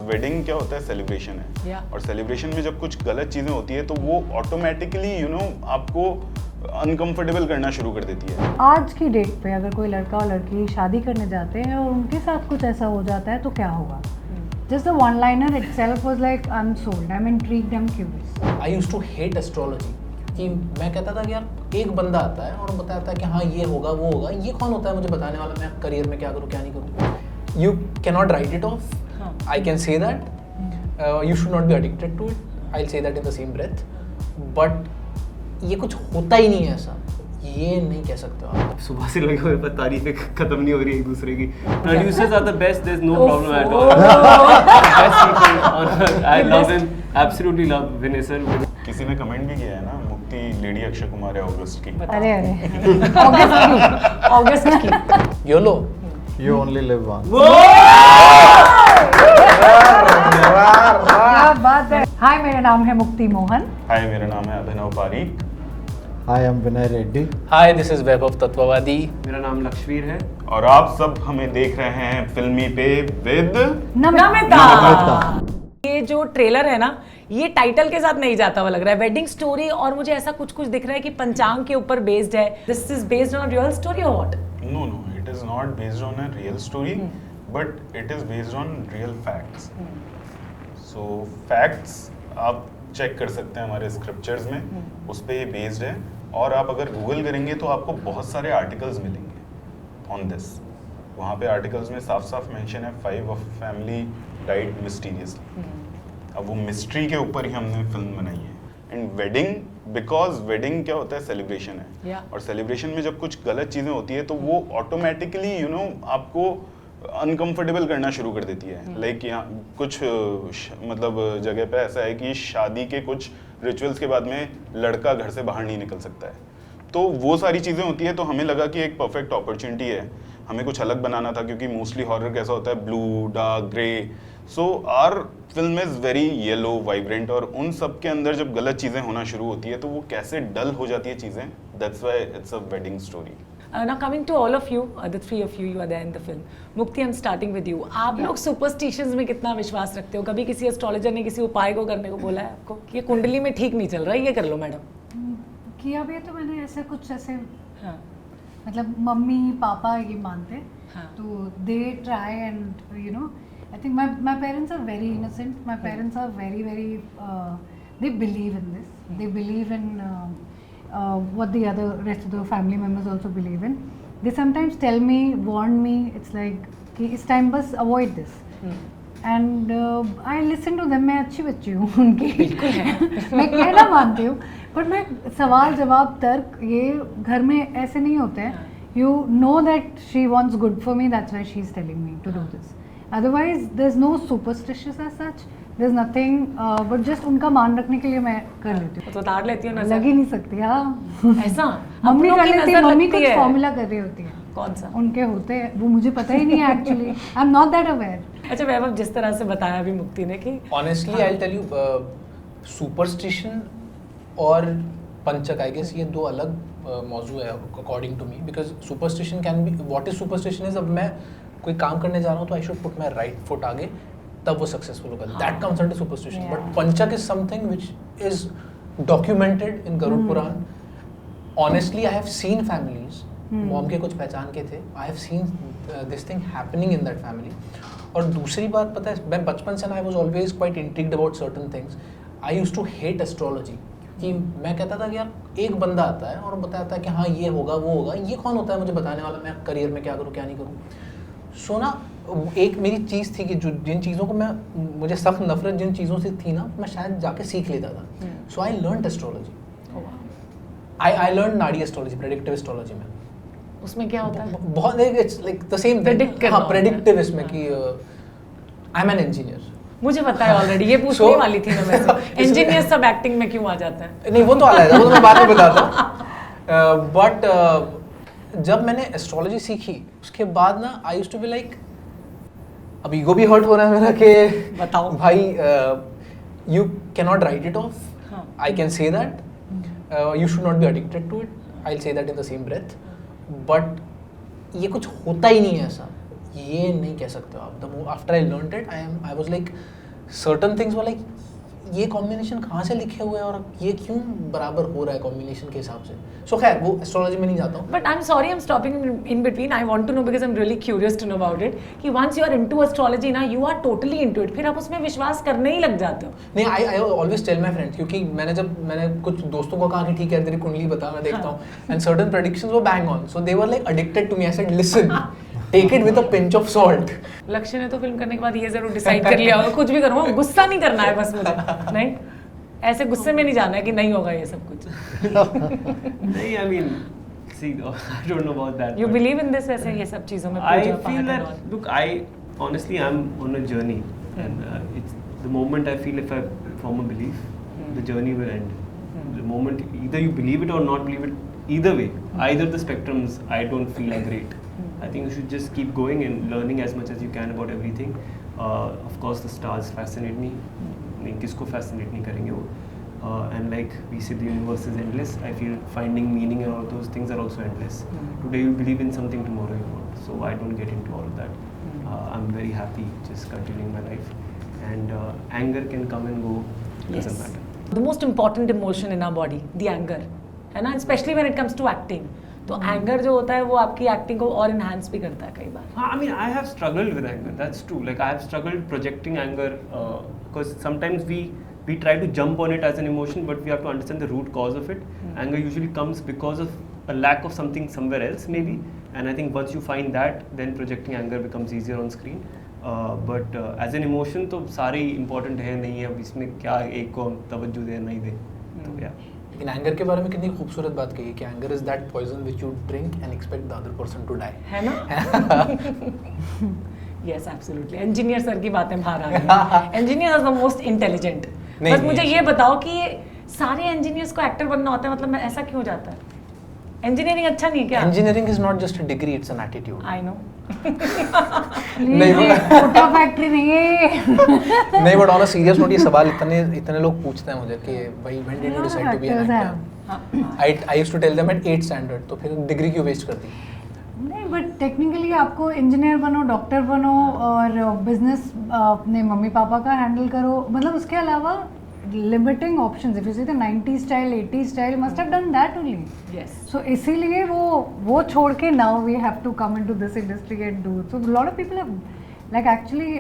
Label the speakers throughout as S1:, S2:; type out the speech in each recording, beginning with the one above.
S1: Wedding क्या होता है, सेलिब्रेशन है। और सेलिब्रेशन में जब कुछ गलत चीजें होती है तो वो ऑटोमेटिकली आपको अनकंफर्टेबल करना शुरू कर देती है।
S2: आज की डेट पे अगर कोई लड़का और लड़की शादी करने जाते हैं और उनके साथ कुछ ऐसा हो जाता है तो क्या होगा? Just the one-liner itself was like, I'm sold, I'm intrigued, I'm curious.
S3: I used to hate astrology. कि मैं कहता था कि यार एक बंदा आता है और बताता है कि हाँ ये होगा वो होगा, ये कौन होता है मुझे बताने वाला, मैं करियर में क्या करूँ क्या नहीं करूँ. You cannot write it off. I can say that. You should not be addicted to it. I'll say that in the same breath. But ये कुछ होता ही नहीं है ऐसा, ये नहीं कह सकते आप.
S4: सुबह से लगे हुए पर तारीफें खत्म नहीं हो रही एक दूसरे की. Producers are the best. There's no problem at all. Best people on earth. I love them. Absolutely love Vinay sir.
S1: किसी ने कमेंट भी किया है ना, मुक्ति लेडी अक्षय कुमार है अगस्त की.
S2: अरे अगस्त की
S3: YOLO.
S5: You only live once.
S2: क्या बात है. हाय, मेरा नाम है मुक्ति मोहन.
S1: हाय, मेरा नाम है अभिनव Pareek.
S5: Hi, I'm Vinay Reddy.
S3: Hi, this is Vaibhav Tatwawadi.
S4: मेरा नाम लक्ष्मीर है.
S1: और आप सब हमें देख रहे हैं फिल्मी पे विद
S2: नमिता.
S6: ये जो ट्रेलर है ना, ये टाइटल के साथ नहीं जाता हुआ लग रहा है, वेडिंग स्टोरी, और मुझे ऐसा कुछ दिख रहा है कि पंचांग के ऊपर बेस्ड है. This is based on real story और what?
S1: No, it is not based on a real story, but it is based on real facts. So facts आप चेक कर सकते हैं हमारे स्क्रिप्चर्स में, उस पे ये बेस्ड है. और आप अगर गूगल करेंगे तो आपको बहुत सारे आर्टिकल्स मिलेंगे ऑन दिस. वहाँ पे आर्टिकल्स में साफ साफ मेंशन है 5 ऑफ फैमिली डाइड मिस्टीरियसली. अब वो मिस्ट्री के ऊपर ही हमने फिल्म बनाई है. एंड वेडिंग, बिकॉज वेडिंग क्या होता है, सेलिब्रेशन है. और सेलिब्रेशन में जब कुछ गलत चीज़ें होती है तो वो ऑटोमेटिकली आपको अनकंफर्टेबल करना शुरू कर देती है. लाइक यहाँ कुछ मतलब जगह पे ऐसा है कि शादी के कुछ रिचुअल्स के बाद में लड़का घर से बाहर नहीं निकल सकता है. तो वो सारी चीज़ें होती है. तो हमें लगा कि एक परफेक्ट अपॉर्चुनिटी है, हमें कुछ अलग बनाना था, क्योंकि मोस्टली हॉरर कैसा होता है, blue, dark, grey. So our film is very yellow, vibrant. और उन सब के अंदर जब गलत चीज़ें होना शुरू होती है तो वो कैसे डल हो जाती है चीज़ें. That's why it's a wedding story.
S6: Now coming to all of you, the three of you, you are there in the film. Mukti, I'm starting with you. आप लोग superstitions में कितना विश्वास रखते हो? कभी किसी एस्ट्रोलॉजर ने किसी उपाय को करने को बोला है आपको कि ये कुंडली में ठीक नहीं चल रहा है, ये कर लो मैडम?
S2: किया भी है तो मैंने ऐसे कुछ ऐसे,
S6: हाँ.
S2: मतलब मम्मी पापा ये मानते,
S6: हाँ.
S2: तो they try and I think my parents are very innocent. My parents are very they believe in this. They believe in what the other rest of the family members also believe in. They sometimes tell me, warn me, it's like कि इस time बस avoid this. And I listen to them. मैं अच्छी बच्ची हूँ उनकी. मैं कहना मानती हूँ, but मैं सवाल जवाब तर्क ये घर में ऐसे नहीं होते हैं. You know that she wants good for me, that's why she's telling me to do this. Otherwise there's no superstitious as such. There's nothing, but just उनका मान रखने के लिए मैं कर लेती हूँ.
S6: तो तार लेती हूँ नजर?
S2: लग ही नहीं सकती. हाँ,
S6: ऐसा
S2: मम्मी कर लेती है. मम्मी कुछ
S6: है.
S2: फॉर्मूला कर रही होती है.
S6: कौन सा?
S2: उनके होते हैं, वो मुझे पता ही नहीं है actually. I am not that aware.
S6: अच्छा वैभव, जिस तरह से बताया अभी मुक्ति ने कि
S3: Honestly, I'll tell you, superstition और पंचक, I guess ये दो अलग मौजू है according to me, because superstition can be, what is superstition is, अब मैं कोई काम करने जा रहा हूँ तो I should put my right foot आगे, तब वो सक्सेसफुल होगा. That comes under superstition. But panchak is something which is documented in Garud Puran. Honestly I have seen families, mom के कुछ पहचान के थे, I have seen this thing happening in that family. और दूसरी बात पता है, मैं बचपन से I was always quite intrigued about certain things. I used to hate astrology. कि मैं कहता था कि यार एक बंदा आता है और बताता है कि हाँ ये होगा वो होगा, ये कौन होता है मुझे बताने वाला, मैं करियर में क्या करूँ क्या नहीं करूँ. सो ना एक मेरी चीज़ थी कि जो जिन चीज़ों को मुझे सख्त नफरत जिन चीज़ों से थी ना, मैं शायद जाके सीख लेता था. So I learn astrology. I learn Nadi astrology, predictive astrology में.
S6: उसमें क्या होता है?
S3: बहुत it's like the same
S6: predict करना.
S3: हाँ, प्रेडिक्टिव इसमें कि आई एम एन इंजीनियर.
S6: मुझे पता है ऑलरेडी, ये पूछने वाली थी मैं वैसे. इंजीनियर सब एक्टिंग में क्यों आ जाते हैं?
S3: नहीं, वो तो अलग है, वो तो मैं बाद में बताता हूँ. बट जब मैंने एस्ट्रोलॉजी सीखी उसके बाद ना I used to be like, अब ईगो भी हर्ट हो रहा है मेरा कि
S6: बताओ
S3: भाई, you can not write it off. I can say that. You should not be addicted to it. I will say that in the same breath. But ये कुछ होता ही नहीं है ऐसा, ये नहीं कह सकते हो आप. After I learned it, I was like certain things were like ये कॉम्बिनेशन कहाँ से लिखे हुए हैं और ये क्यों बराबर हो रहा है कॉम्बिनेशन के हिसाब से. सो खैर वो एस्ट्रोलॉजी में नहीं जाता हूँ.
S6: But I'm sorry, I'm stopping in between. I want to know because I'm really curious to know about it. कि once you are into astrology ना, you are totally into it. फिर आप उसमें विश्वास करने ही लग जाते हो.
S3: नहीं, I always tell my friends, क्योंकि मैंने कुछ दोस्तों को कहा कि ठीक है तेरी कुंडली बता, मैं देखता हूँ, and certain predictions were bang on, so they were like addicted to me. I said listen, take it with a pinch of salt.
S6: लक्ष्य ने तो फिल्म करने के बाद ये जरूर डिसाइड कर लिया होगा, कुछ भी करूँगा, गुस्सा नहीं करना है बस मुझे, नहीं? ऐसे गुस्से में नहीं जाना है कि नहीं होगा ये सब कुछ.
S4: नहीं, I mean, see, I don't know about that.
S6: You
S4: but
S6: believe in this वैसे ये सब चीज़ों में?
S4: I
S6: पूजा
S4: feel
S6: पाठ
S4: that,
S6: and all.
S4: look, honestly, I'm on a journey, and it's the moment I feel if I form a belief, the journey will end. The moment either you believe it or not believe it, either way, either the spectrums, I don't feel are great. I think you should just keep going and learning as much as you can about everything. Of course, the stars fascinate me. नहीं किसको fascinate नहीं करेंगे वो. And like we say, the universe is endless. I feel finding meaning in all those things are also endless. Today you believe in something, tomorrow you won't. So I don't get into all of that. I'm very happy just continuing my life. And anger can come and go. Doesn't matter.
S6: The most important emotion in our body, the anger, है ना? Especially when it comes to acting. तो anger जो होता है वो आपकी acting को और इनहांस भी करता है कई बार.
S4: I mean, I have struggled with anger. That's true. Like I have struggled projecting anger because sometimes we try to jump on it as an emotion, but we have to understand the root cause of it. Anger usually comes because of a lack of something somewhere else, maybe. And I think once you find that, then projecting anger becomes easier on screen. But as an emotion, तो सारे important है नहीं है. अब इसमें क्या एक को तवज्जो दे नहीं दे. तो yeah.
S3: लेकिन एंगर के बारे में कितनी खूबसूरत बात कही कि anger is that poison which you drink and expect the other person to die.
S6: है ना? Yes, absolutely. इंजीनियर सर की बातें बाहर आ गई. Engineer is the most intelligent. बस मुझे ये बताओ कि ये सारे इंजीनियर्स को एक्टर बनना होता है, मतलब ऐसा क्यों जाता है? इंजीनियरिंग अच्छा नहीं है क्या?
S3: Engineering is not just a degree, it's an attitude.
S6: I know.
S3: नहीं
S2: छोटा फैक्ट्री नहीं है.
S3: नहीं, but on a serious note ये सवाल इतने लोग पूछते हैं मुझे कि भाई when did you decide to be an actor. I used to tell them at 8th standard, तो फिर डिग्री क्यों वेस्ट कर दी?
S2: नहीं, बट टेक्निकली आपको इंजीनियर बनो, डॉक्टर बनो और बिजनेस अपने मम्मी पापा का हैंडल करो, मतलब उसके अलावा limiting options. If you see the 90s style, 80s style, must have done that only.
S6: Yes.
S2: So इसीलिए वो छोड़ के now we have to come into this industry and do. So a lot of people have like actually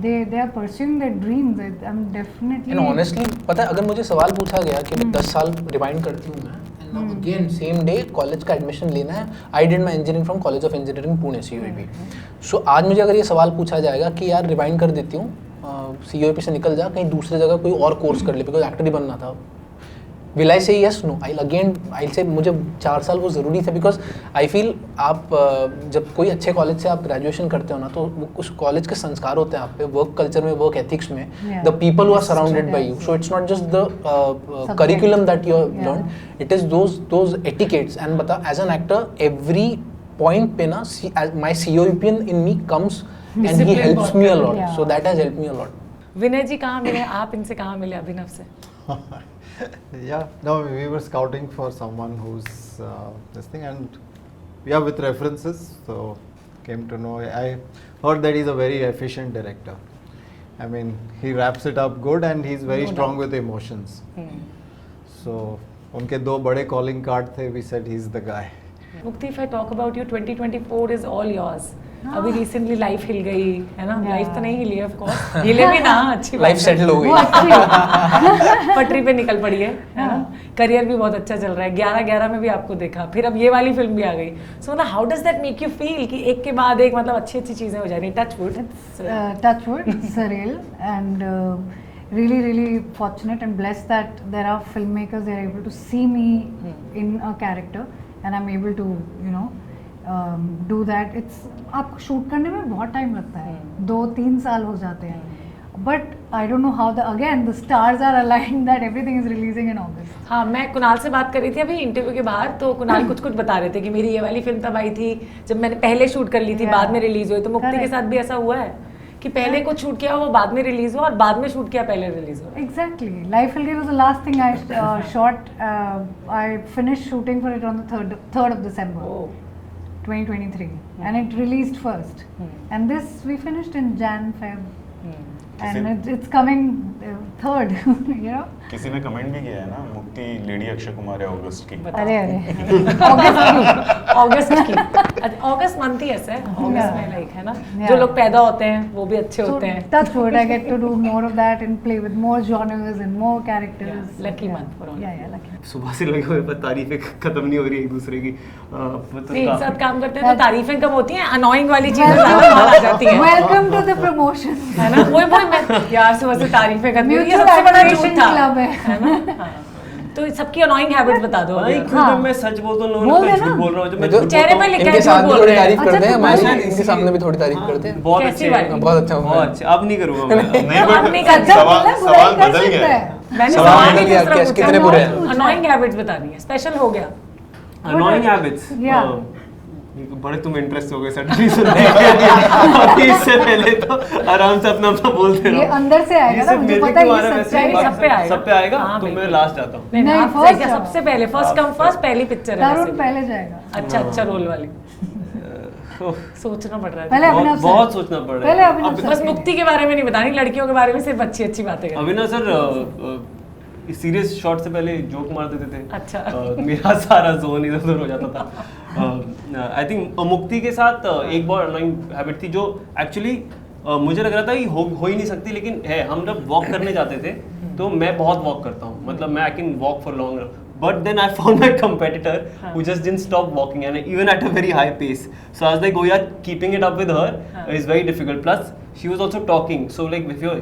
S2: they are pursuing their dreams. I'm definitely.
S3: And honestly, पता है अगर मुझे सवाल पूछा गया कि मैं 10 साल रिवाइंड करती हूँ मैं, and now again same day college का एडमिशन लेना है. I did my engineering from College of Engineering Pune CUEP. So आज मुझे अगर ये सवाल पूछा जाएगा कि यार रिवाइंड कर देती हूँ, CUEP से निकल जा, कहीं दूसरे जगह कोई और कोर्स कर ले बिकॉज एक्टर ही बनना था, विल आई से यस? नो. आई से मुझे 4 साल वो ज़रूरी थे बिकॉज आई फील आप जब कोई अच्छे कॉलेज से आप ग्रेजुएशन करते हो ना, तो उस कॉलेज के संस्कार होते हैं आप पे, वर्क कल्चर में, वर्क एथिक्स में, the people who are surrounded by you. So it's not just the curriculum that you have learn, it is those etiquettes. And बता as an actor every point पे ना माई CUEPian in me comes and he helps me a lot.
S2: Yeah.
S3: So that has helped me a lot.
S6: विनय जी कहाँ मिले आप? इनसे कहाँ मिले अभिनव से?
S5: Yeah, no, we were scouting for someone who's this thing, and yeah, with references, so came to know. I heard that he's a very efficient director. I mean, he wraps it up good, and he's very strong with emotions. So, उनके 2 बड़े calling card थे. We said he's the guy.
S6: मुक्ति, if I talk about you, 2024 is all yours. अभी recently life हिल गई है ना? Life तो नहीं हिली है ऑफ कोर्स, हिले भी ना, अच्छी
S3: लाइफ सेटल हो गई,
S6: पटरी पे निकल पड़ी है ना? करियर भी बहुत अच्छा चल रहा है. 11 में भी आपको देखा, फिर अब ये वाली फिल्म भी आ गई. सो मतलब how does that make you feel कि एक के बाद एक मतलब अच्छी चीजें हो जा रही? Touch wood,
S2: surreal and really fortunate and blessed that there are filmmakers, they are able to see me in a character and I'm able to do that. It's आपको शूट करने में बहुत टाइम लगता है, 2-3 साल हो जाते हैं, but I don't know how the stars are aligned that everything is releasing in August.
S6: हाँ, मैं कुणाल से बात कर रही थी अभी इंटरव्यू के बाहर, तो कुणाल कुछ बता रहे थे कि मेरी ये वाली फिल्म तब आई थी जब मैंने पहले शूट कर ली थी, बाद में रिलीज हुई. तो मुक्ति के साथ भी ऐसा हुआ है कि पहले कुछ शूट किया वो बाद में रिलीज हुआ और बाद में शूट किया पहले रिलीज हुआ?
S2: Exactly. Life Will Give was the last thing I shot. I finished shooting for it on the 3rd of December. 2023, and it released first. And this we finished in Jan, Feb and it's coming third, you know.
S1: किसी ने comment भी किया है ना, मुक्ति lady Akshay Kumar है अगस्त की।
S2: अरे
S6: अगस्त की अगस्त मंथ ही ऐसा है, अगस्त में लाइक है ना, जो लोग पैदा होते हैं वो भी अच्छे होते हैं।
S2: That's good. I get to do more of that and play with more genres and more characters.
S6: Lucky month for all.
S2: Yeah, lucky.
S4: सुबह से लगे हुए पर तारीफें खत्म नहीं हो रही एक दूसरे की।
S6: एक साथ काम करते हैं तो तारीफें कम होती हैं, अनोइंग वाली चीजें ज्यादा बाहर आ जाती हैं।
S2: Welcome to the promotion.
S6: है ना, वही मैं यार सुबह से तारीफें करती हूँ, ये
S2: Mutual
S6: सबसे बड़ा
S2: admiration
S6: झूठ था,
S2: club है।
S6: है ना? हाँ। तो सबकी अनोइंग हैबिट बता दो।
S4: भाई खुद
S2: हाँ।
S4: मैं सच बोलता हूँ,
S2: बोल
S4: लोगों
S2: दे
S4: को
S2: ना।
S4: झूठ बोल रहा हूँ, जो मैं
S3: जो
S4: झूठ
S6: चेहरे
S4: बोलता
S6: पे
S4: हूँ।
S6: लिखा है
S3: इनके
S6: झूठ
S3: साथ भी
S6: बोल
S3: थोड़ी
S6: रहे हैं।
S3: तारीफ करते हैं,
S2: अच्छा,
S3: हमारे
S2: तो
S3: इनके सामने भी थोड़ी तारीफ करते हैं।
S4: बहुत
S6: कैसी
S4: अच्छे
S6: वाली?
S3: बहुत अच्छा
S4: बहुत अच्छे। अब नहीं करूँगा मैं।
S1: नहीं
S6: अब
S1: बट
S6: नहीं करते।
S1: सवाल
S2: मतलब
S1: सवाल
S2: बुराई कर
S1: बदल
S2: सकता
S1: गया
S2: है।
S1: है।
S6: मैंने
S3: सवाल
S6: सवाल ही
S3: बदल गया,
S6: दूसरा
S3: कैसे
S6: पूछा।
S3: कितने बुरे हैं?
S6: अनोइंग हैबिट्स बतानी है, स्पेशल हो गया।
S4: Annoying habits.
S2: Yeah.
S4: बड़े तुम इंटरेस्ट हो गए सडनली सुनने के लिए। अभी इससे पहले तो आराम से अपना अपना बोलते रहो।
S2: ये अंदर से आएगा
S4: ये
S2: ना,
S4: सिर्फ
S2: मुझे
S4: मेरे
S2: पता है
S4: क्यों आ
S2: ये
S4: रहा है
S2: सच्चाई
S4: वैसे?
S6: सब पे आएगा।
S4: सब पे आएगा
S6: हाँ,
S4: तो मैं
S6: बिल्कुल।
S4: लास्ट जाता हूँ।
S6: नहीं
S2: नहीं,
S6: आप
S2: first
S6: क्या
S2: जाओ।
S6: सबसे पहले फर्स्ट कम फर्स्ट, पहली पिक्चर है
S2: तरुण
S6: वैसे भी।
S2: पहले जाएगा।
S6: अच्छा रोल वाली सोचना पड़ रहा
S2: पहले
S6: है।
S2: अभिनव सर।
S4: बहुत सोचना पड़ रहा है।
S2: पहले अभिनव
S4: अब-
S2: सर।
S6: बस मुक्ति के बारे में नहीं बतानी, लड़कियों के बारे में सिर्फ अच्छी अच्छी बातें करनी।
S4: अभी ना सर सीरियस शॉट से पहले जोक मार देते थे।
S6: अच्छा।
S4: मेरा सारा जोन इधर उधर हो जाता था। आई थिंक मुक्ति के साथ एक बहुत अनोइंग हैबिट थी जो एक्चुअली मुझे लग रहा था कि हो ही नहीं सकती, लेकिन है। हम जब वॉक करने जाते थे तो मैं बहुत वॉक करता हूँ, मतलब मैं I can walk for long, but then I found my competitor who just didn't stop walking, and even at a very high pace. So I was like, oh yeah, keeping it up with her is very difficult. Plus, she was also talking. So like, if you're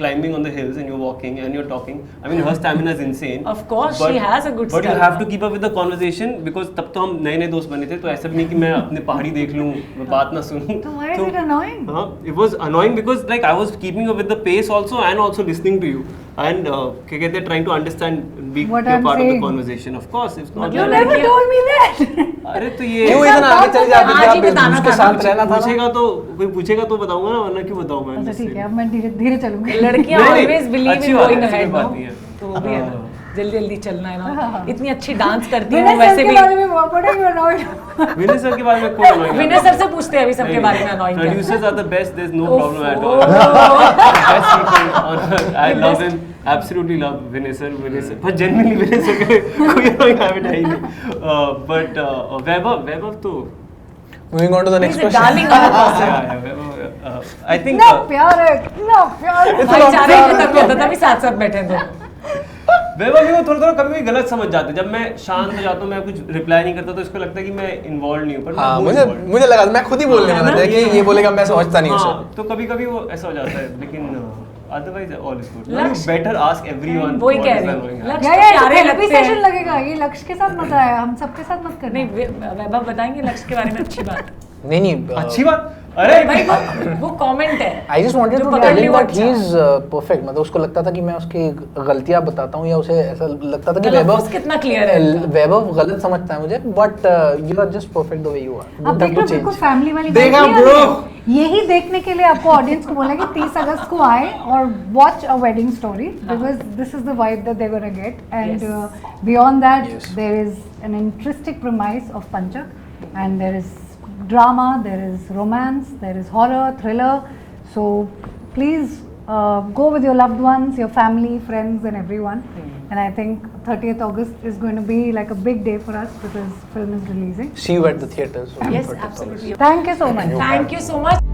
S4: climbing on the hills and you're walking and you're talking, I mean, her stamina is insane.
S6: Of course, she has a good
S4: But you
S6: stamina.
S4: have to keep up with the conversation because तब तो हम नए नए दोस्त बने थे, तो ऐसा भी नहीं कि मैं अपने पहाड़ी देख लूँ, मैं बात ना सुनूँ.
S2: तो why is it annoying?
S4: It was annoying because like I was keeping up with the pace also and also listening to you. And क्या कहते हैं, trying to understand, be
S2: What
S4: a
S2: I'm
S4: part of the
S2: saying.
S4: conversation. Of course, it's not.
S2: You
S6: मतलब
S2: never
S6: लड़कियां-
S2: told me that.
S4: अरे तो ये
S3: क्यों इतना आगे चले जाते थे
S6: आज ही
S3: आप?
S6: बताना
S3: उसके
S6: था
S3: साथ
S6: ना।
S3: रहना था ना।
S4: पूछेगा तो कोई पूछेगा तो बताऊंगा ना, वरना क्यों बताऊं मैं?
S2: अच्छा ठीक है, अब मैं धीरे धीरे चलूंगी।
S6: लड़कियां
S4: नहीं, नहीं,
S6: ऑलवेज बिलीव
S4: अच्छी
S6: इन
S4: बात है,
S6: गोइंग
S4: ऐसी
S6: अहेड,
S4: कोई बात नहीं है।
S6: तो वो भी है ना,
S4: हाँ।
S6: जल्दी जल्दी चलना है ना।
S2: हाँ।
S6: इतनी अच्छी डांस करती है
S2: विनय
S6: वो
S2: सर
S6: वैसे
S2: के
S6: भी।
S2: बारे में what are you annoyed?
S4: Vinay sir के बारे में कोई annoying
S6: विनय
S4: नहीं
S6: सर
S4: है।
S6: से पूछते हैं अभी सबके
S4: नहीं,
S6: बारे में अनोइंग क्या है।
S4: Producers are the best. There's no
S6: of,
S4: problem at
S6: oh.
S4: all. Best people on earth. I love him. Absolutely love Vinay sir. But genuinely Vinay sir के कोई annoying habit है ही नहीं. But वैभव तो
S3: Moving on to the
S6: He's
S3: next
S6: a
S3: question.
S6: darling of the person.
S4: yeah, Vaibhav I think
S2: इतना प्यार है, इतना प्यार है।
S6: भाईचारे की तब होता तभी साथ साथ बैठे तो।
S4: वैभव भी वो थोड़ा थोड़ा कभी कभी गलत समझ जाते हैं। जब मैं शांत हो जाता हूँ, मैं कुछ रिप्लाई नहीं करता, तो इसको लगता है कि मैं इन्वॉल्व नहीं हूँ, पर मैं
S3: हाँ,
S4: हूँ
S3: मुझे
S4: involved.
S3: मुझे लगा मैं खुद ही बोलने वाला था कि ये बोलेगा, मैं समझता नहीं उसे।
S4: हाँ, तो कभी कभी वो ऐसा हो जाता है, लेकिन otherwise all is good. You
S6: लक्ष्य-
S4: बेटर आस्क एवरीवन
S6: वही कह रही हूँ। लक्ष्य
S2: या
S6: तो
S2: या
S6: प्यारे
S2: थेरेपी
S6: लगते
S2: सेशन
S6: हैं।
S2: लगेगा, ये लक्ष्य के साथ मत आया, हम सबके साथ मत करना।
S6: नहीं वैभव बताएंगे लक्ष्य के बारे में अच्छी बात।
S3: नहीं नहीं
S4: अच्छी बात। अरे
S6: भाई वो कमेंट है।
S3: आई जस्ट वांटेड
S6: जो
S3: टू
S6: पकड़
S3: टेल
S6: ली
S3: हिम
S6: वो
S3: दैट
S6: अच्छा।
S3: He is perfect. मतलब उसको लगता था कि मैं उसकी गलतियां बताता हूँ, या उसे ऐसा लगता था कि
S6: तलफ़्फ़ुज़ कितना clear है इनका।
S3: वैभव गलत समझता है मुझे, but you are just perfect the way you are.
S2: अब देख लो, बिल्कुल फैमिली वाली
S3: देखा
S2: बात नहीं
S3: bro?
S2: है। यही देखने के लिए आपको ऑडियंस को बोला कि 30 अगस्त को आए और watch a wedding story, because this is the vibe that they gonna get, and beyond that
S3: Yes.
S2: There is an interesting premise of Panchak, and there is drama, there is romance, there is horror, thriller. So please go with your loved ones, your family, friends, and everyone. And I think 30th August is going to be like a big day for us because film is releasing.
S3: See you at the theaters.
S6: Yes, absolutely.
S2: Thank you so much.
S6: Thank you so much.